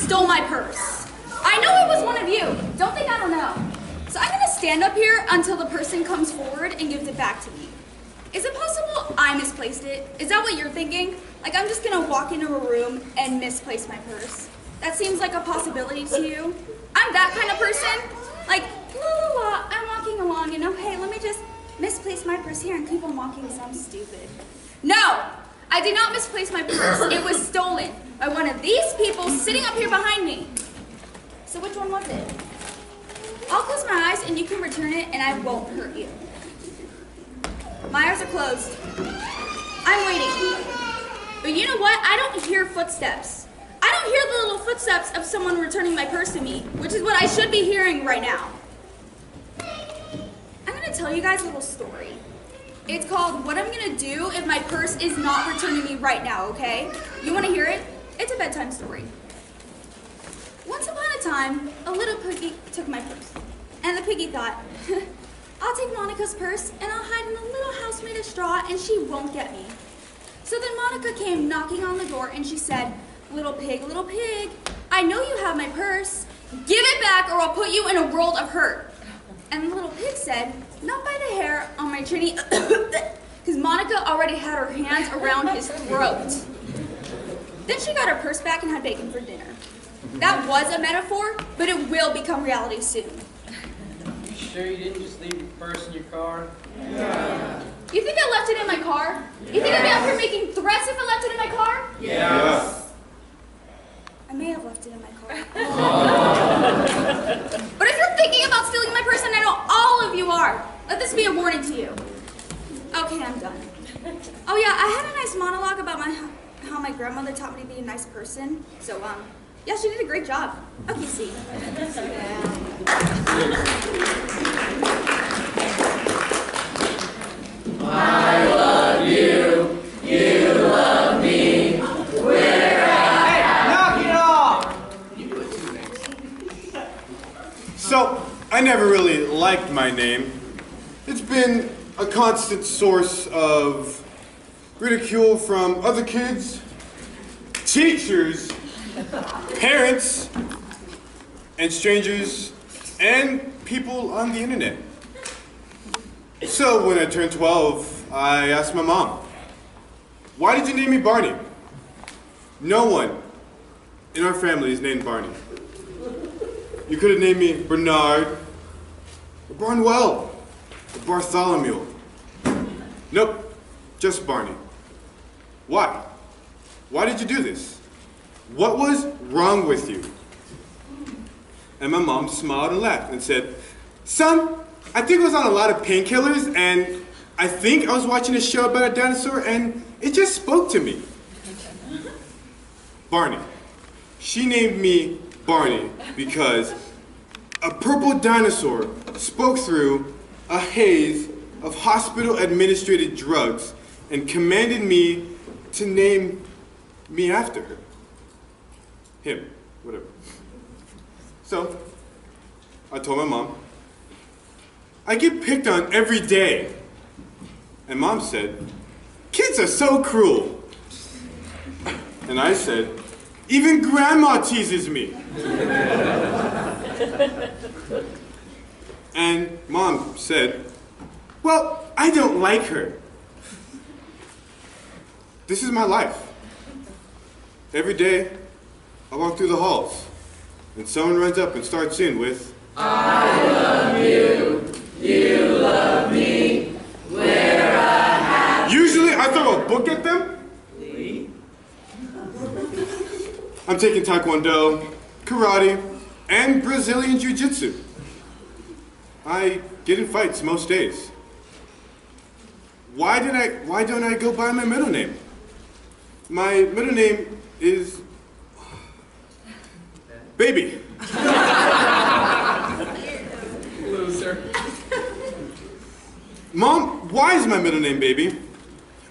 stole my purse. I know it was one of you. Don't think I don't know. So I'm gonna stand up here until the person comes forward and gives it back to me. Is it possible I misplaced it? Is that what you're thinking? Like I'm just gonna walk into a room and misplace my purse? That seems like a possibility to you? I'm that kind of person. Like, la la la, I'm walking along and hey, let me just misplace my purse here and keep on walking because I'm stupid. No, I did not misplace my purse. It was stolen by one of these people sitting up here behind me. So which one was it? I'll close my eyes and you can return it and I won't hurt you. My eyes are closed. I'm waiting. But you know what? I don't hear footsteps. I don't hear the little footsteps of someone returning my purse to me, which is what I should be hearing right now. I'm gonna tell you guys a little story. It's called What I'm Gonna Do If My Purse Is Not Returning Me Right Now, okay? You wanna hear it? It's a bedtime story. Once upon a time, a little piggy took my purse. And the piggy thought, I'll take Monica's purse and I'll hide in a little house made of straw and she won't get me. So then Monica came knocking on the door and she said, little pig, I know you have my purse. Give it back or I'll put you in a world of hurt. And the little pig said, not by the hair on my chinny, because Monica already had her hands around his throat. Then she got her purse back and had bacon for dinner. That was a metaphor, but it will become reality soon. You sure you didn't just leave your purse in your car? Yeah. You think I left it in my car? You think I'd be out here making threats if I left it in my car? Yes. I may have left it in my car. But if you're thinking about stealing my purse, and I know all of you are, let this be a warning to you. Okay, I'm done. Oh yeah, I had a nice monologue about how my grandmother taught me to be a nice person. So, yeah, she did a great job. Okay, see. I love you, you love me, we're Knock it off! So, I never really liked my name. It's been a constant source of ridicule from other kids, teachers, parents, and strangers, and people on the internet. So when I turned 12, I asked my mom, why did you name me Barney? No one in our family is named Barney. You could have named me Bernard, or Barnwell, or Bartholomew. Nope, just Barney. Why? Why did you do this? What was wrong with you? And my mom smiled and laughed and said, son, I think I was on a lot of painkillers and I think I was watching a show about a dinosaur and it just spoke to me. Barney. She named me Barney because a purple dinosaur spoke through a haze of hospital-administrated drugs and commanded me to name me after her. Him, whatever. So, I told my mom, I get picked on every day. And mom said, kids are so cruel. And I said, even grandma teases me. And mom said, well, I don't like her. This is my life. Every day, I walk through the halls, and someone runs up and starts in with, I love you, you love me, we're a happy. Usually I throw a book at them. I'm taking Taekwondo, Karate, and Brazilian Jiu-Jitsu. I get in fights most days. Why don't I go by my middle name? My middle name is Baby. Loser. Mom, why is my middle name Baby?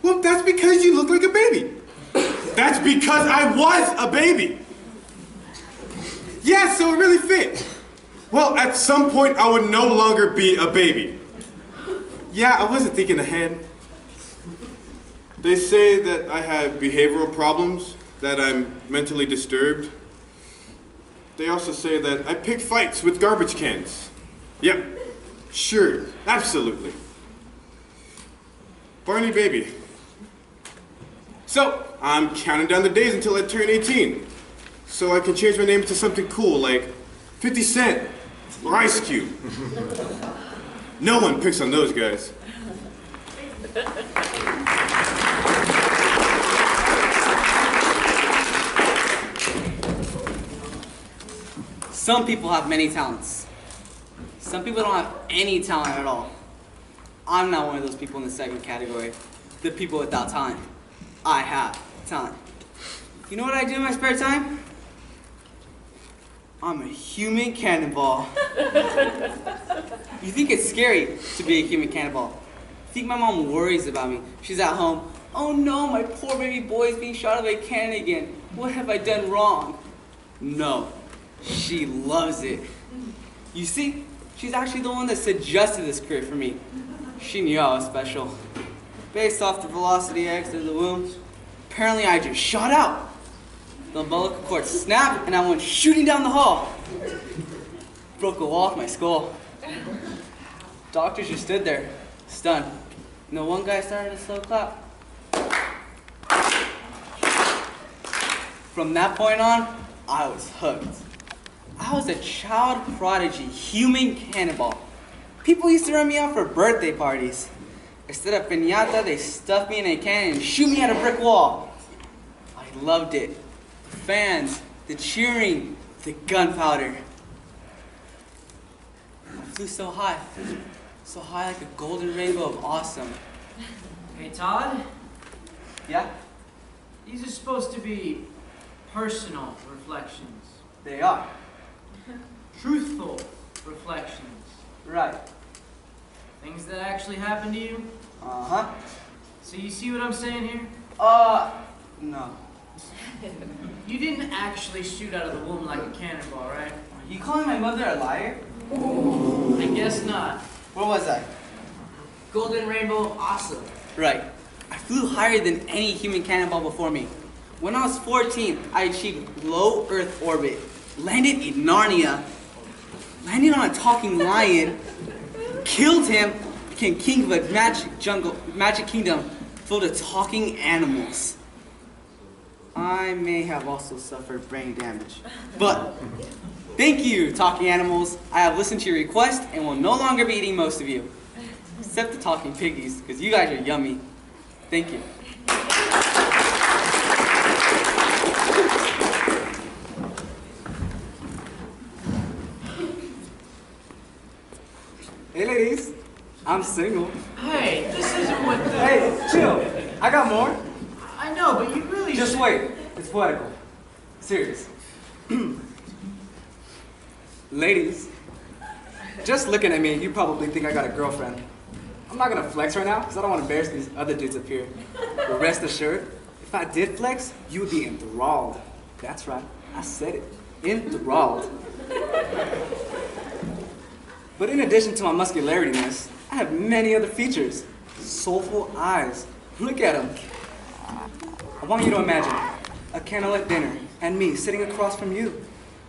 Well, that's because you look like a baby. That's because I was a baby. Yeah, so it really fit. Well, at some point I would no longer be a baby. Yeah, I wasn't thinking ahead. They say that I have behavioral problems, that I'm mentally disturbed. They also say that I pick fights with garbage cans. Yep, sure, absolutely. Barney baby. So, I'm counting down the days until I turn 18. So I can change my name to something cool like 50 Cent or Ice Cube. No one picks on those guys. Some people have many talents. Some people don't have any talent at all. I'm not one of those people in the second category. The people without talent. I have talent. You know what I do in my spare time? I'm a human cannonball. You think it's scary to be a human cannonball? You think my mom worries about me? She's at home. Oh no, my poor baby boy is being shot out of a cannon again. What have I done wrong? No, she loves it. You see, she's actually the one that suggested this career for me. She knew I was special. Based off the velocity X of the womb, apparently I just shot out. The umbilical cord snapped and I went shooting down the hall. Broke a wall off my skull. Doctors just stood there, stunned. And the one guy started a slow clap. From that point on, I was hooked. I was a child prodigy, human cannonball. People used to run me out for birthday parties. Instead of piñata, they stuffed me in a cannon and shoot me at a brick wall. I loved it. The fans, the cheering, the gunpowder. I flew so high like a golden rainbow of awesome. Hey, Todd, Yeah, these are supposed to be personal reflections. they are. Truthful reflections. Right. Things that actually happened to you. Uh-huh. So you see what I'm saying here? No. You didn't actually shoot out of the womb like a cannonball, right? Are you calling my mother a liar? I guess not. Where was I? Golden Rainbow, awesome. Right. I flew higher than any human cannonball before me. When I was 14, I achieved low Earth orbit, landed in Narnia, landed on a talking lion, killed him, became king of a magic kingdom filled with talking animals. I may have also suffered brain damage. But thank you, talking animals. I have listened to your request and will no longer be eating most of you. Except the talking piggies, because you guys are yummy. Thank you. Hey ladies, I'm single. Hey, this isn't what the... Hey, chill. I got more. I know, but you really Just should- wait. It's poetical. Serious. Ladies, just looking at me, you probably think I got a girlfriend. I'm not gonna flex right now because I don't want to embarrass these other dudes up here. But rest assured, if I did flex, you would be enthralled. That's right, I said it. Enthralled. But in addition to my musculariness, I have many other features. Soulful eyes. Look at them. I want you to imagine a candlelit dinner and me sitting across from you.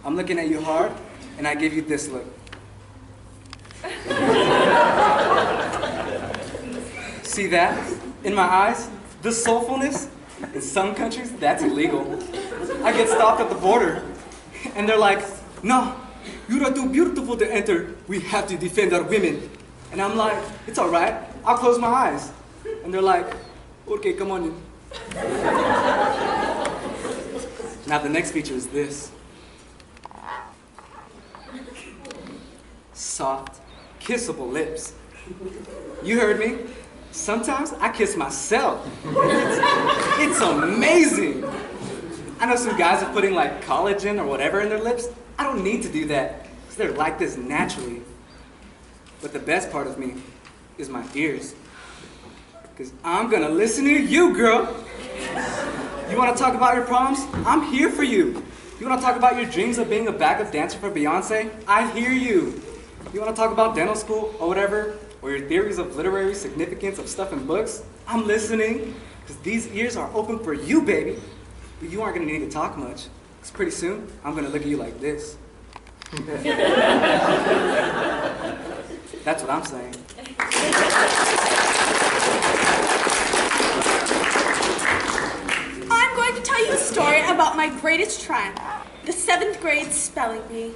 I'm looking at you hard, and I give you this look. See that? In my eyes? The soulfulness? In some countries, that's illegal. I get stopped at the border, and they're like, no, you are too beautiful to enter. We have to defend our women. And I'm like, it's all right. I'll close my eyes. And they're like, okay, come on in. Now the next feature is this. Soft, kissable lips. You heard me. Sometimes I kiss myself. It's amazing. I know some guys are putting like collagen or whatever in their lips. I don't need to do that because they're like this naturally. But the best part of me is my ears. Because I'm gonna listen to you, girl. You wanna talk about your problems? I'm here for you. You wanna talk about your dreams of being a backup dancer for Beyonce? I hear you. You wanna talk about dental school or whatever? Or your theories of literary significance of stuff in books? I'm listening. Because these ears are open for you, baby. But you aren't gonna need to talk much. Because pretty soon, I'm going to look at you like this. That's what I'm saying. I'm going to tell you a story about my greatest triumph, the 7th grade spelling bee.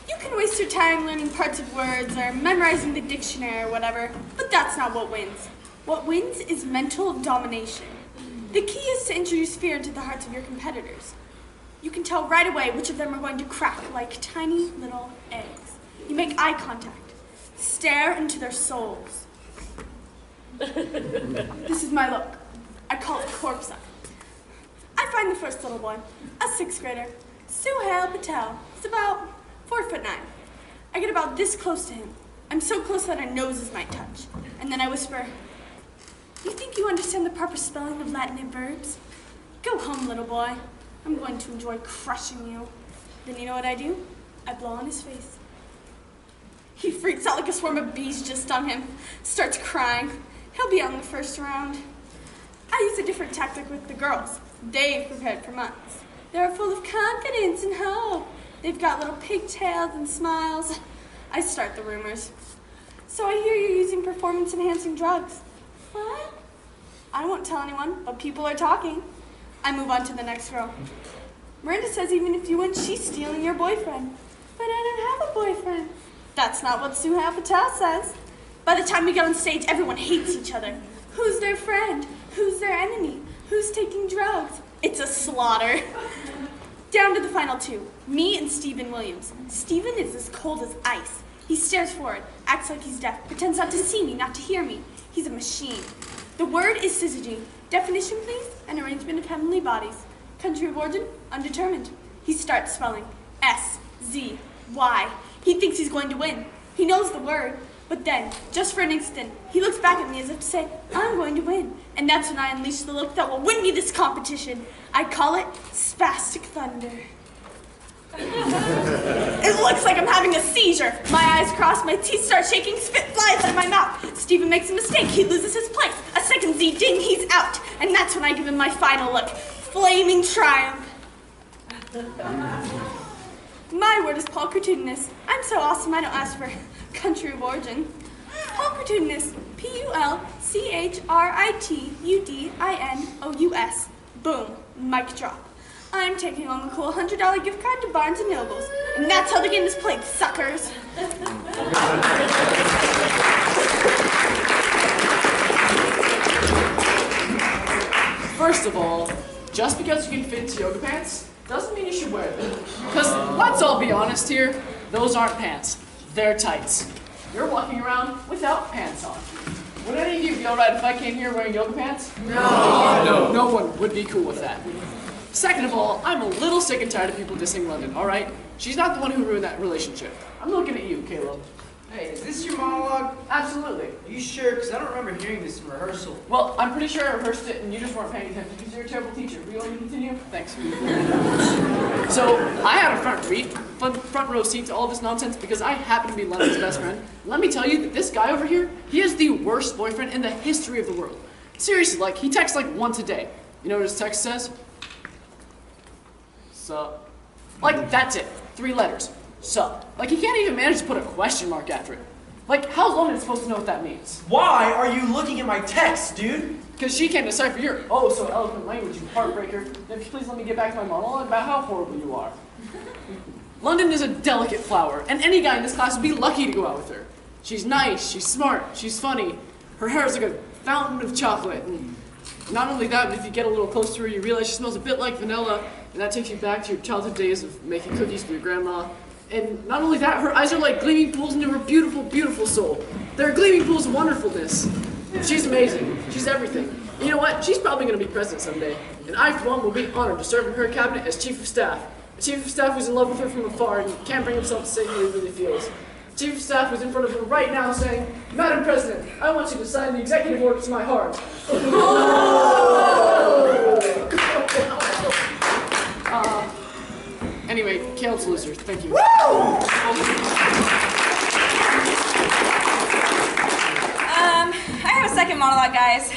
You can waste your time learning parts of words or memorizing the dictionary or whatever, but that's not what wins. What wins is mental domination. The key is to introduce fear into the hearts of your competitors. You can tell right away which of them are going to crack like tiny little eggs. You make eye contact. Stare into their souls. This is my look. I call it corpse eye. I find the first little boy, a 6th grader, Suhail Patel. He's about 4'9". I get about this close to him. I'm so close that our noses might touch. And then I whisper, "You think you understand the proper spelling of Latin verbs? Go home, little boy. I'm going to enjoy crushing you." Then you know what I do? I blow on his face. He freaks out like a swarm of bees just stung him, starts crying. He'll be out in the first round. I use a different tactic with the girls. They've prepared for months. They're full of confidence and hope. They've got little pigtails and smiles. I start the rumors. "So I hear you're using performance-enhancing drugs." "What?" "I won't tell anyone, but people are talking." I move on to the next girl. "Miranda says even if you win, she's stealing your boyfriend." "But I don't have a boyfriend." That's not what Suhail Patel says. By the time we get on stage, everyone hates each other. Who's their friend? Who's their enemy? Who's taking drugs? It's a slaughter. Down to the final 2, me and Stephen Williams. Stephen is as cold as ice. He stares forward, acts like he's deaf, pretends not to see me, not to hear me. He's a machine. The word is syzygy. Definition, please? An arrangement of heavenly bodies. Country of origin? Undetermined. He starts spelling S-Z-Y. He thinks he's going to win. He knows the word. But then, just for an instant, he looks back at me as if to say, "I'm going to win." And that's when I unleash the look that will win me this competition. I call it spastic thunder. It looks like I'm having a seizure. My eyes cross, my teeth start shaking, spit flies out of my mouth. Stephen makes a mistake, he loses his place. A second Z ding, he's out. And that's when I give him my final look. Flaming triumph. My word is pulchritudinous. I'm so awesome I don't ask for country of origin. Pulchritudinous. Pulchritudinous. Boom. Mic drop. I'm taking home a cool $100 gift card to Barnes & Noble's. And that's how the game is played, suckers. First of all, just because you can fit into yoga pants doesn't mean you should wear them. Because let's all be honest here, those aren't pants. They're tights. You're walking around without pants on. Would any of you be alright if I came here wearing yoga pants? No. No one would be cool with that. Second of all, I'm a little sick and tired of people dissing London, alright? She's not the one who ruined that relationship. I'm looking at you, Caleb. Hey, is this your monologue? Absolutely. Are you sure? Because I don't remember hearing this in rehearsal. Well, I'm pretty sure I rehearsed it and you just weren't paying attention because you're a terrible teacher. Will you want me to continue? Thanks. So, I had a front row seat to all this nonsense because I happen to be London's best friend. Let me tell you that this guy over here, he is the worst boyfriend in the history of the world. Seriously, like, he texts like once a day. You know what his text says? Sup. Like, that's it. 3 letters. Sup. Like, he can't even manage to put a question mark after it. Like, how's London supposed to know what that means? Why are you looking at my text, dude? Because she can't decipher your oh so eloquent language, you heartbreaker. Then please let me get back to my monologue about how horrible you are. London is a delicate flower, and any guy in this class would be lucky to go out with her. She's nice, she's smart, she's funny. Her hair is like a fountain of chocolate. And not only that, but if you get a little close to her, you realize she smells a bit like vanilla, and that takes you back to your childhood days of making cookies for your grandma. And not only that, her eyes are like gleaming pools into her beautiful, beautiful soul. They're gleaming pools of wonderfulness. She's amazing. She's everything. And you know what? She's probably going to be president someday. And I, for one, will be honored to serve in her cabinet as chief of staff. A chief of staff who's in love with her from afar and can't bring himself to say how he really feels. A chief of staff who's in front of her right now saying, "Madam President, I want you to sign the executive order to my heart." Anyway, Caleb's loser. Thank you. I have a second monologue, guys.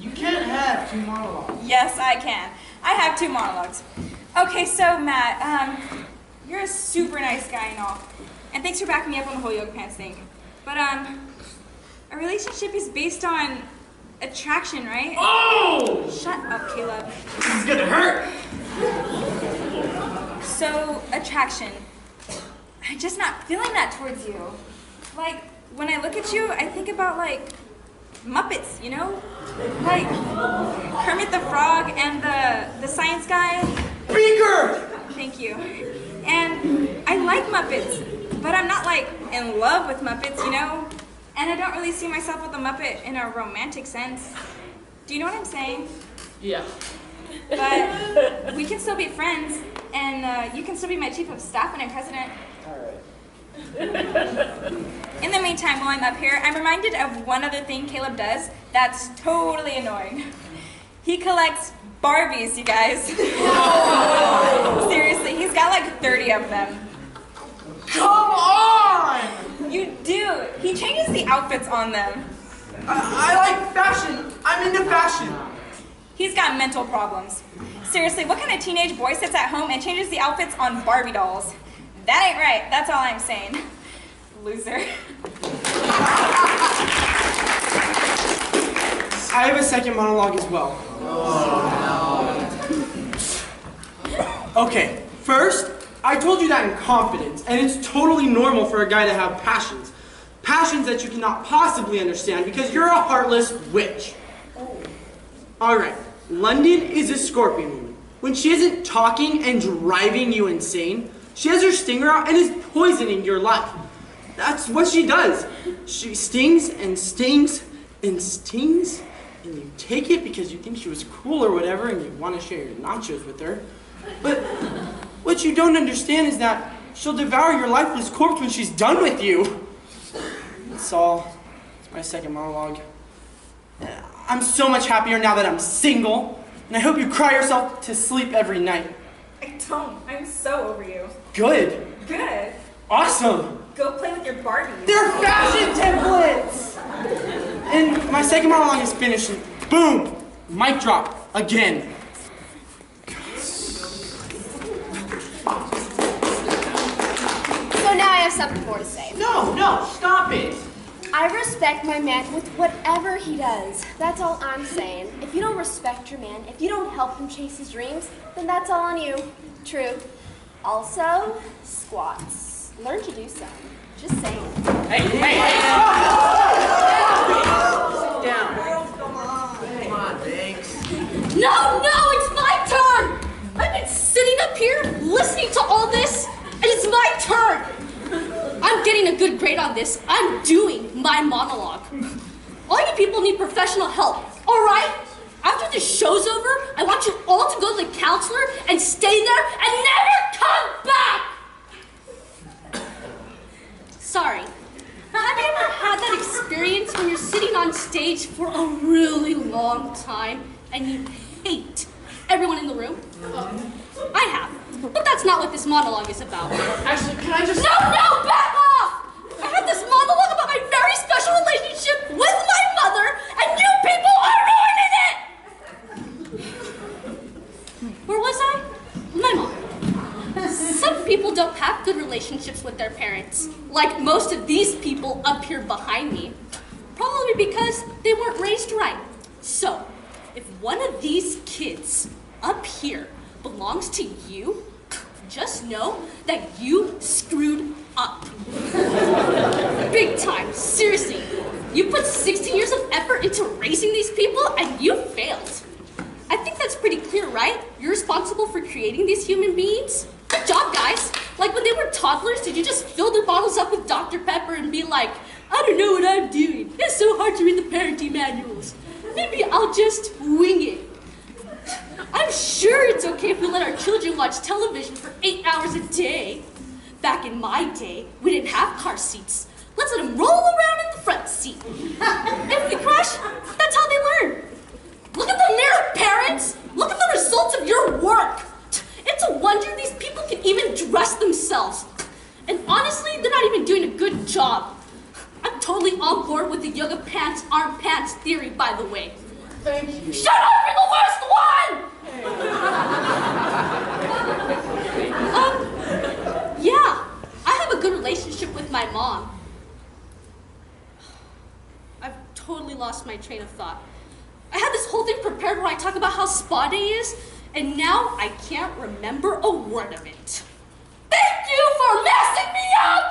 You can't have 2 monologues. Yes, I can. I have 2 monologues. Okay, so Matt, you're a super nice guy and all. And thanks for backing me up on the whole yoga pants thing. But, a relationship is based on attraction, right? Oh! Shut up, Caleb. This is gonna hurt! So, attraction. I'm just not feeling that towards you. Like, when I look at you, I think about, like, Muppets, you know? Like, Kermit the Frog and the science guy. Beaker! Thank you. And I like Muppets, but I'm not, like, in love with Muppets, you know? And I don't really see myself with a Muppet in a romantic sense. Do you know what I'm saying? Yeah. But we can still be friends, and you can still be my chief of staff when I'm president. In the meantime, while I'm up here, I'm reminded of one other thing Caleb does that's totally annoying. He collects Barbies, you guys. Seriously, he's got like 30 of them. Come on! You do. He changes the outfits on them. I like fashion. I'm into fashion. He's got mental problems. Seriously, what kind of teenage boy sits at home and changes the outfits on Barbie dolls? That ain't right. That's all I'm saying. Loser. I have a second monologue as well. Okay, first, I told you that in confidence, and it's totally normal for a guy to have passions. Passions that you cannot possibly understand because you're a heartless witch. Alright, London is a scorpion woman. When she isn't talking and driving you insane, she has her stinger out and is poisoning your life. That's what she does. She stings and stings and stings, and you take it because you think she was cool or whatever and you want to share your nachos with her. But what you don't understand is that she'll devour your lifeless corpse when she's done with you. That's all. It's my second monologue. I'm so much happier now that I'm single, and I hope you cry yourself to sleep every night. I don't. I'm so over you. Good. Good. Awesome. Go play with your Barbies. They're fashion templates! And my second monologue is finished. Boom! Mic drop. Again. So now I have something more to say. No, stop it. I respect my man with whatever he does. That's all I'm saying. If you don't respect your man, if you don't help him chase his dreams, then that's all on you. True. Also, squats. Learn to do some. Just saying. Hey! Sit down. Come on, thanks. No, it's my turn! I've been sitting up here listening to all this, and it's my turn! I'm getting a good grade on this. I'm doing my monologue. All you people need professional help, all right? After this show's over, I want you all to go to the counselor and stay there and never come back! Sorry. Have you ever had that experience when you're sitting on stage for a really long time and you hate everyone in the room? I have. But that's not what this monologue is about. Actually, can I just... No, back off! I had this monologue about my very special relationship with my mother, and you people are ruining it! Where was I? My mom. Some people don't have good relationships with their parents, like most of these people up here behind me. Probably because they weren't raised right. So, if one of these kids up here belongs to you, just know that you screwed up. Big time, seriously. You put 16 years of effort into raising these people and you failed. I think that's pretty clear, right? You're responsible for creating these human beings. Good job, guys. Like when they were toddlers, did you just fill their bottles up with Dr. Pepper and be like, I don't know what I'm doing. It's so hard to read the parenting manuals. Maybe I'll just wing it. I'm sure it's okay if we let our children watch television for 8 hours a day. Back in my day, we didn't have car seats. Let's let them roll around in the front seat. If we crash, that's how they learn. Look at the mirror, parents. Look at the results of your work. It's a wonder these people can even dress themselves. And honestly, they're not even doing a good job. I'm totally on board with the yoga pants aren't pants theory, by the way. Thank you. Shut up, you're the worst one! my mom. I've totally lost my train of thought. I had this whole thing prepared where I talk about how spa day is, and now I can't remember a word of it. Thank you for messing me up!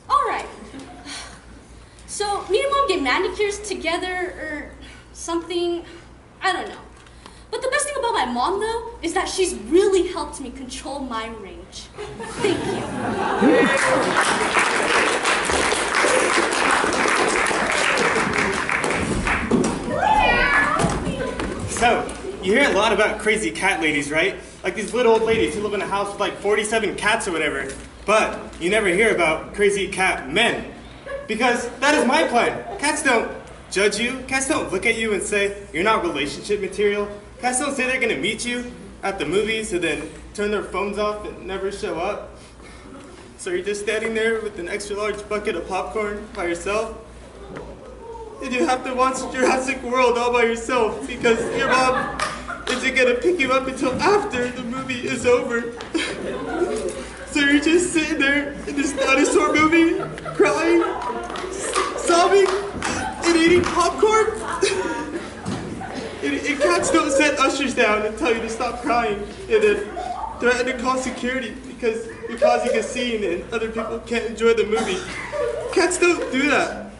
All right. So me and Mom get manicures together or something, I don't know. But the best thing about my mom, though, is that she's really helped me control my range. Thank you. So, you hear a lot about crazy cat ladies, right? Like these little old ladies who live in a house with like 47 cats or whatever. But you never hear about crazy cat men. Because that is my plan. Cats don't judge you. Cats don't look at you and say, you're not relationship material. Cats don't say they're gonna meet you at the movies and then turn their phones off and never show up. So you're just standing there with an extra large bucket of popcorn by yourself. And you have to watch Jurassic World all by yourself because your mom isn't gonna pick you up until after the movie is over. So you're just sitting there in this dinosaur movie, crying, sobbing, and eating popcorn. And cats don't set ushers down and tell you to stop crying and then threaten to call security because you're causing a scene and other people can't enjoy the movie. Cats don't do that.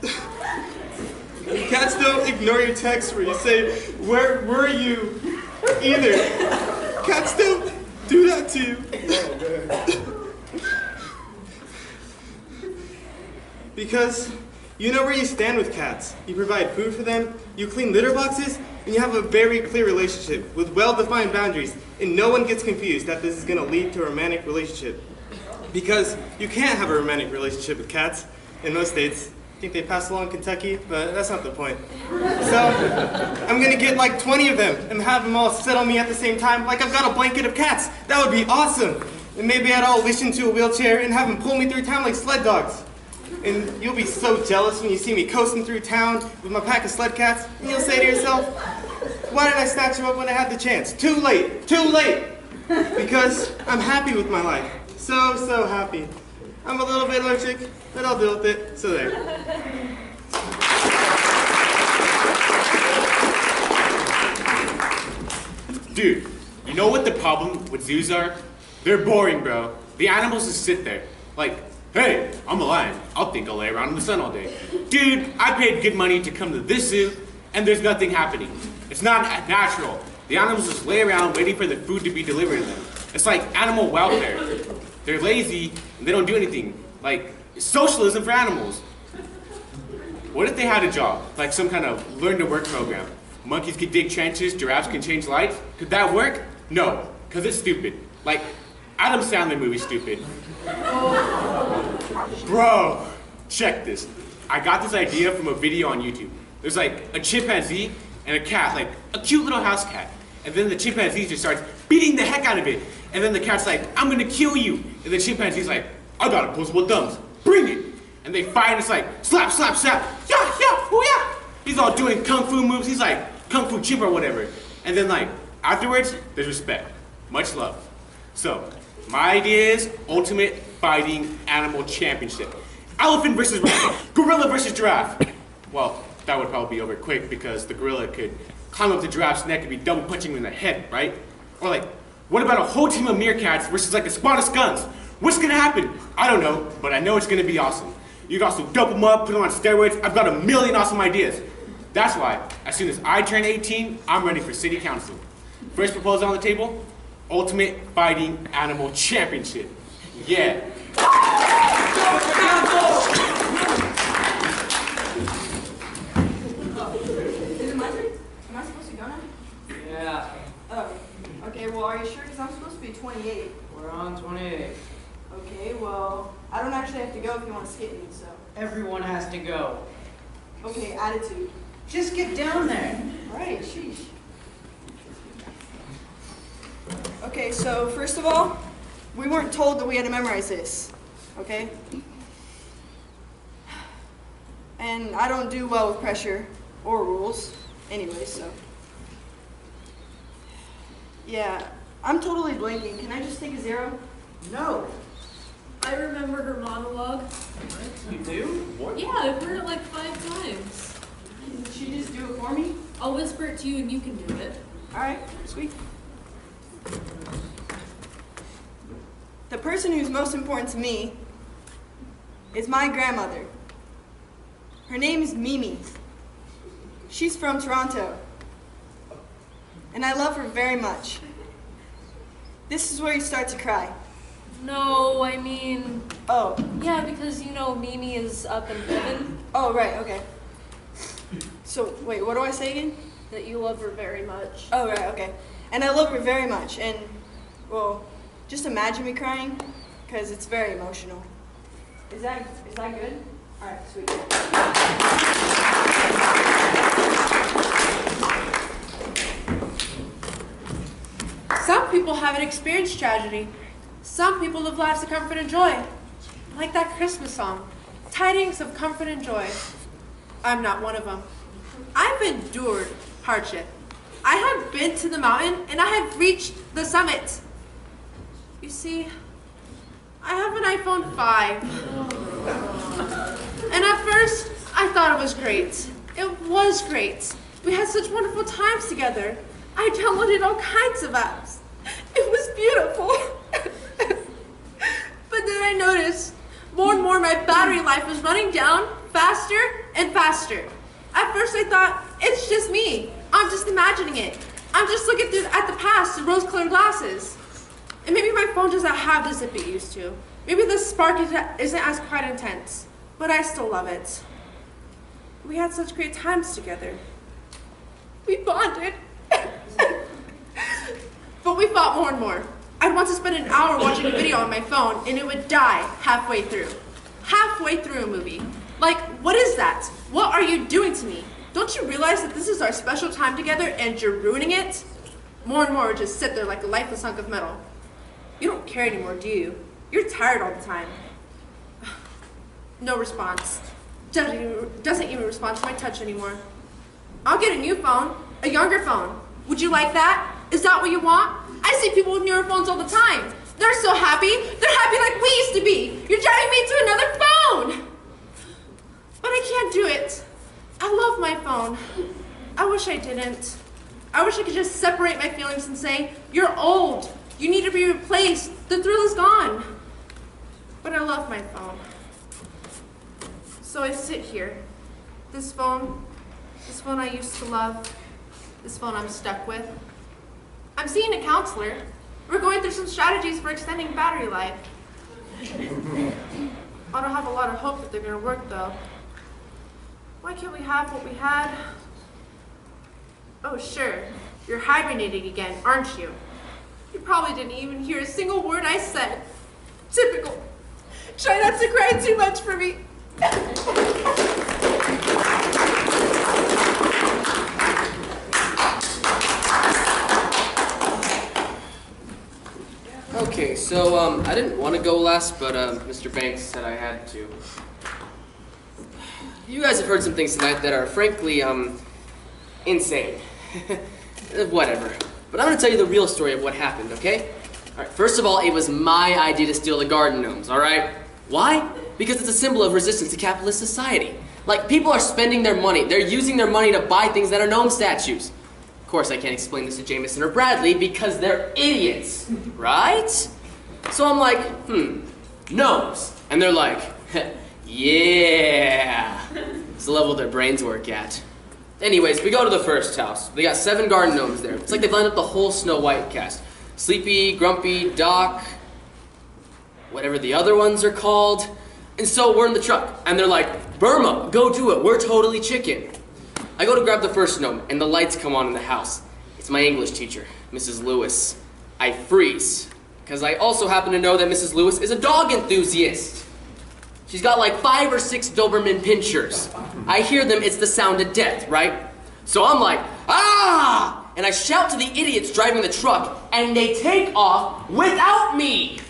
Cats don't ignore your text where you say, "Where were you?" either. Cats don't do that to you. Because you know where you stand with cats. You provide food for them, you clean litter boxes, and you have a very clear relationship with well-defined boundaries, and no one gets confused that this is going to lead to a romantic relationship. Because you can't have a romantic relationship with cats in most states. I think they pass along in Kentucky, but that's not the point. So, I'm gonna get like 20 of them and have them all sit on me at the same time like I've got a blanket of cats. That would be awesome. And maybe I'd all leash into a wheelchair and have them pull me through town like sled dogs. And you'll be so jealous when you see me coasting through town with my pack of sled cats, and you'll say to yourself, why did I snatch you up when I had the chance? Too late, too late. Because I'm happy with my life. So, so happy. I'm a little bit allergic, but I'll deal with it, so there. Dude, you know what the problem with zoos are? They're boring, bro. The animals just sit there. Like, hey, I'm a lion. I'll think I'll lay around in the sun all day. Dude, I paid good money to come to this zoo, and there's nothing happening. It's not natural. The animals just lay around waiting for the food to be delivered to them. It's like animal welfare. They're lazy, and they don't do anything. Like, socialism for animals. What if they had a job? Like some kind of learn-to-work program? Monkeys can dig trenches, giraffes can change lights. Could that work? No, because it's stupid. Like, Adam Sandler movie's stupid. Bro, check this. I got this idea from a video on YouTube. There's like a chimpanzee and a cat, like a cute little house cat. And then the chimpanzee just starts beating the heck out of it. And then the cat's like, I'm gonna kill you. And the chimpanzee's like, I got opposable thumbs. Bring it. And they fight and it's like, slap, slap, slap. Yeah, yeah, oh yeah. He's all doing kung fu moves. He's like kung fu chimp or whatever. And then like, afterwards, there's respect. Much love. So, my idea is ultimate fighting animal championship. Elephant versus gorilla versus giraffe. Well, that would probably be over quick because the gorilla could climb up the giraffe's neck and be double punching him in the head, right? Or like, what about a whole team of meerkats versus like a squad of skunks? What's gonna happen? I don't know, but I know it's gonna be awesome. You can also dope them up, put them on steroids. I've got a million awesome ideas. That's why, as soon as I turn 18, I'm ready for city council. First proposal on the table, ultimate fighting animal championship. Yeah. Is it my turn? Am I supposed to go now? Yeah, Oh, okay, well, are you sure? Because I'm supposed to be 28. we're on 28. Okay, well, I don't actually have to go if you want to skip me, so. Everyone has to go. Okay, attitude. Just get down there. Alright, sheesh. Okay, so first of all, we weren't told that we had to memorize this, okay? And I don't do well with pressure or rules anyway, so. Yeah, I'm totally blanking. Can I just take a 0? No. I remember her monologue. You do? What? Yeah, I've heard it like 5 times. Can she just do it for me? I'll whisper it to you and you can do it. Alright, sweet. The person who's most important to me is my grandmother. Her name is Mimi. She's from Toronto. And I love her very much. This is where you start to cry. No, I mean... Oh. Yeah, because you know Mimi is up in heaven. Oh, right, okay. So, wait, what do I say again? That you love her very much. Oh, right, okay. And I love her very much, and, well, just imagine me crying, because it's very emotional. Is that good? All right, sweet. Some people haven't experienced tragedy. Some people live lives of comfort and joy. Like that Christmas song, Tidings of Comfort and Joy. I'm not one of them. I've endured hardship. I have been to the mountain and I have reached the summit. You see, I have an iPhone 5. And at first, I thought it was great. It was great. We had such wonderful times together. I downloaded all kinds of apps. It was beautiful. But then I noticed more and more my battery life was running down faster and faster. At first I thought, it's just me. I'm just imagining it. I'm just looking at the past through rose-colored glasses. And maybe my phone doesn't have the zip it used to. Maybe the spark isn't as quite intense, but I still love it. We had such great times together. We bonded. But we fought more and more. I'd want to spend an hour watching a video on my phone and it would die halfway through. Halfway through a movie. Like, what is that? What are you doing to me? Don't you realize that this is our special time together and you're ruining it? More and more would just sit there like a lifeless hunk of metal. You don't care anymore, do you? You're tired all the time. No response. Doesn't even respond to my touch anymore. I'll get a new phone, a younger phone. Would you like that? Is that what you want? I see people with newer phones all the time. They're so happy. They're happy like we used to be. You're driving me to another phone. But I can't do it. I love my phone. I wish I didn't. I wish I could just separate my feelings and say, you're old. You need to be replaced. The thrill is gone. But I love my phone. So I sit here. This phone I used to love. This phone I'm stuck with. I'm seeing a counselor. We're going through some strategies for extending battery life. I don't have a lot of hope that they're going to work, though. Why can't we have what we had? Oh, sure. You're hibernating again, aren't you? You probably didn't even hear a single word I said. Typical. Try not to cry too much for me. Okay, so I didn't want to go last, but Mr. Banks said I had to. You guys have heard some things tonight that are frankly insane. Whatever. But I'm going to tell you the real story of what happened, okay? All right, first of all, it was my idea to steal the garden gnomes, all right? Why? Because it's a symbol of resistance to capitalist society. Like, people are spending their money. They're using their money to buy things that are gnome statues. Of course, I can't explain this to Jameson or Bradley because they're idiots, right? So I'm like, gnomes. And they're like, yeah. It's the level their brains work at. Anyways, we go to the first house. They got 7 garden gnomes there. It's like they've lined up the whole Snow White cast. Sleepy, Grumpy, Doc, whatever the other ones are called. And so we're in the truck, and they're like, Burma, go do it, we're totally chicken. I go to grab the first gnome, and the lights come on in the house. It's my English teacher, Mrs. Lewis. I freeze, because I also happen to know that Mrs. Lewis is a dog enthusiast. She's got like 5 or 6 Doberman pinschers. I hear them, it's the sound of death, right? So I'm like, ah! And I shout to the idiots driving the truck, and they take off without me.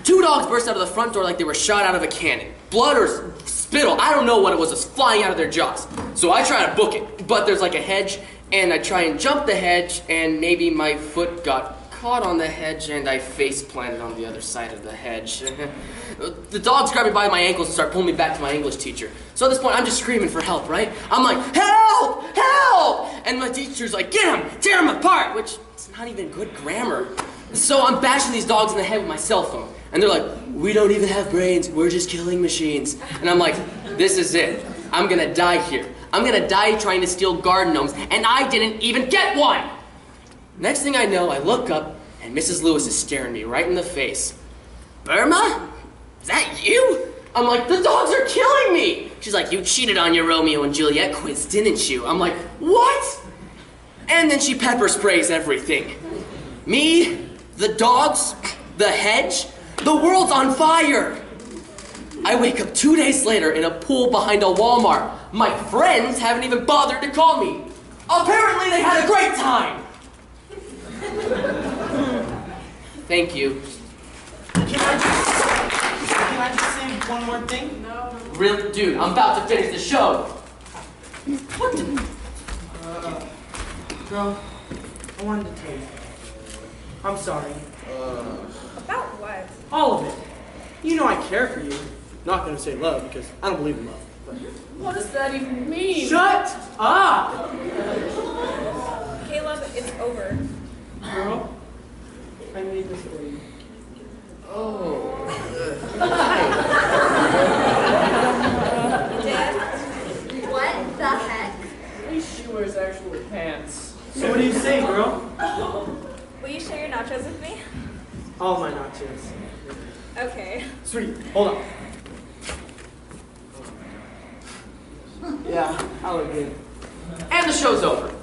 2 dogs burst out of the front door like they were shot out of a cannon. Blood or spittle, I don't know what it was flying out of their jaws. So I try to book it, but there's like a hedge, and I try and jump the hedge, and maybe my foot got caught on the hedge and I face planted on the other side of the hedge. The dogs grab me by my ankles and start pulling me back to my English teacher. So at this point, I'm just screaming for help, right? I'm like, help! Help! And my teacher's like, get him! Tear him apart! Which is not even good grammar. So I'm bashing these dogs in the head with my cell phone. And they're like, we don't even have brains, we're just killing machines. And I'm like, this is it. I'm gonna die here. I'm gonna die trying to steal garden gnomes, and I didn't even get one! Next thing I know, I look up, and Mrs. Lewis is staring me right in the face. Burma? Is that you? I'm like, the dogs are killing me! She's like, you cheated on your Romeo and Juliet quiz, didn't you? I'm like, what? And then she pepper sprays everything. Me, the dogs, the hedge, the world's on fire! I wake up 2 days later in a pool behind a Walmart. My friends haven't even bothered to call me. Apparently they had a great time! Thank you. Can I just say one more thing? No. Really? Dude, I'm about to finish the show. What the? Girl, I wanted to tell you. I'm sorry. About what? All of it. You know I care for you. Not gonna say love because I don't believe in love. But... What does that even mean? Shut up! Caleb, it's over. Girl, I made this for you. Oh. You did? What the heck? At least she wears actual pants. So what do you say, girl? Will you share your nachos with me? All my nachos. Okay. Sweet. Hold on. Yeah, I look good. And the show's over.